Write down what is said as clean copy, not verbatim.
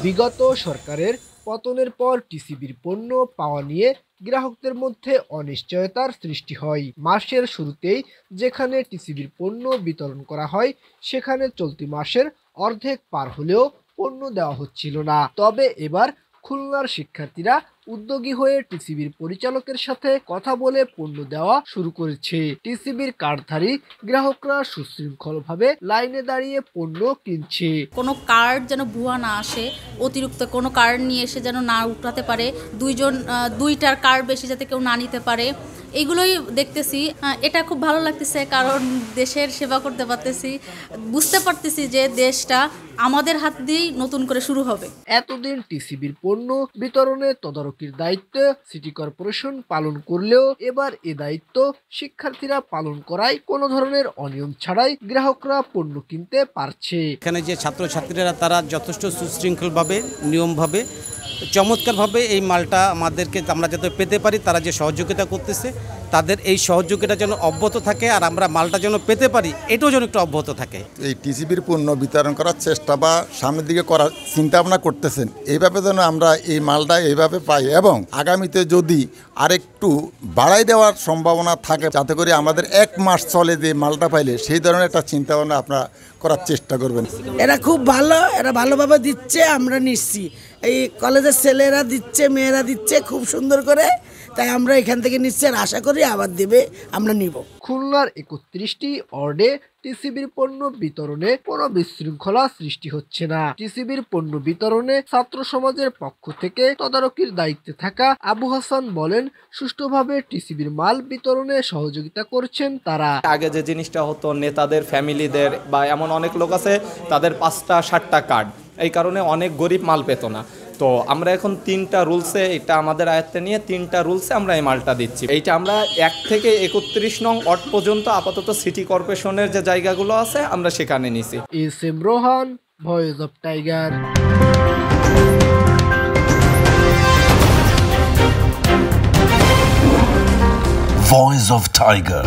বিগত সরকারের পতনের পর টিসিবির পণ্য পাওয়া নিয়ে গ্রাহকদের মধ্যে অনিশ্চয়তার সৃষ্টি হয়। মাসের শুরুতেই যেখানে টিসিবির পণ্য বিতরণ করা হয়, সেখানে চলতি মাসের অর্ধেক পার হলেও পণ্য দেওয়া হচ্ছিল না। তবে এবার খুলনার শিক্ষার্থীরা উদ্যোগী হয়ে টিসিবির পরিচালকের সাথে কথা বলে পণ্য দেওয়া শুরু করেছে। টিসিবির কার্ডধারী গ্রাহকরা সুশৃঙ্খলভাবে লাইনে দাঁড়িয়ে পণ্য কিনছে। কোনো কার্ড যেন ভুয়া না আসে, অতিরিক্ত কোনো কার্ড নিয়ে এসে যেন না উঠাতে পারে, দুইটার কার্ড বেশি যাতে কেউ না নিতে পারে, এইগুলোই দেখতেছি। এটা খুব ভালো লাগতেছে, কারণ দেশের সেবা করতে পারতেছি, বুঝতে পারতেছি যে দেশটা আমাদের হাত দিয়েই নতুন করে শুরু হবে। এতদিন টিসিবির পণ্য বিতরণে তদারকির দায়িত্ব সিটি কর্পোরেশন পালন করলেও এবার এ দায়িত্ব শিক্ষার্থীরা পালন করায় কোনো ধরনের অনিয়ম ছাড়াই গ্রাহকরা পণ্য কিনতে পারছে। এখানে যে ছাত্রছাত্রীরা তারা যথেষ্ট সুশৃঙ্খলভাবে, নিয়মভাবে, চমৎকারভাবে এই মালটা আমাদেরকে আমরা যাতে পেতে পারি, তারা যে সহযোগিতা করতেছে, তাদের এই সহযোগিতা যেন অব্যাহত থাকে আর আমরা মালটা যেন পেতে পারি, এটাও যেন একটু অব্যাহত থাকে। এই টিসিবির পণ্য বিতরণ করার চেষ্টা বা সামনের দিকে করার চিন্তা ভাবনা করতেছেন, এইভাবে যেন আমরা এই মালটা এইভাবে পাই এবং আগামীতে যদি আরেকটু বাড়াই দেওয়ার সম্ভাবনা থাকে, যাতে করে আমাদের 1 মাস চলে যে মালটা পাইলে, সেই ধরনের একটা চিন্তা ভাবনা আপনারা করার চেষ্টা করবেন। এরা খুব ভালো, এরা ভালোভাবে দিচ্ছে, আমরা নিচ্ছি। এই কলেজের ছেলেরা দিচ্ছে, মেয়েরা দিচ্ছে খুব সুন্দর করে, তাই আমরা এখান থেকে নিচ্ছি আর আশা করি আবার দেবে, আমরা নিব। খুলনার 31টি ওয়ার্ডে টিসিবির পণ্য বিতরণে কোনো বিশৃঙ্খলা সৃষ্টি হচ্ছে না। টিসিবির পণ্য বিতরণে ছাত্র সমাজের পক্ষ থেকে তদারকির দায়িত্বে থাকা আবু হাসান বলেন, সুষ্ঠুভাবে টিসিবির মাল বিতরণে সহযোগিতা করছেন তারা। আগে যে জিনিসটা হতো, নেতাদের ফ্যামিলিদের বা এমন অনেক লোক আছে তাদের 5টা 7টা কার্ড, এই কারণে অনেক গরিব মাল পেত না। তো আমরা এখন 3টা রুলসে, এটা আমাদের আয়ত্তে নিয়ে 3টা রুলসে আমরা এই মালটা দিচ্ছি। এইটা আমরা 1 থেকে 31 নং ওয়ার্ড পর্যন্ত আপাতত সিটি কর্পোরেশনের যে জায়গাগুলো আছে আমরা সেখানে নিছি। SM. Rohan, voice of tiger. Voice of Tiger.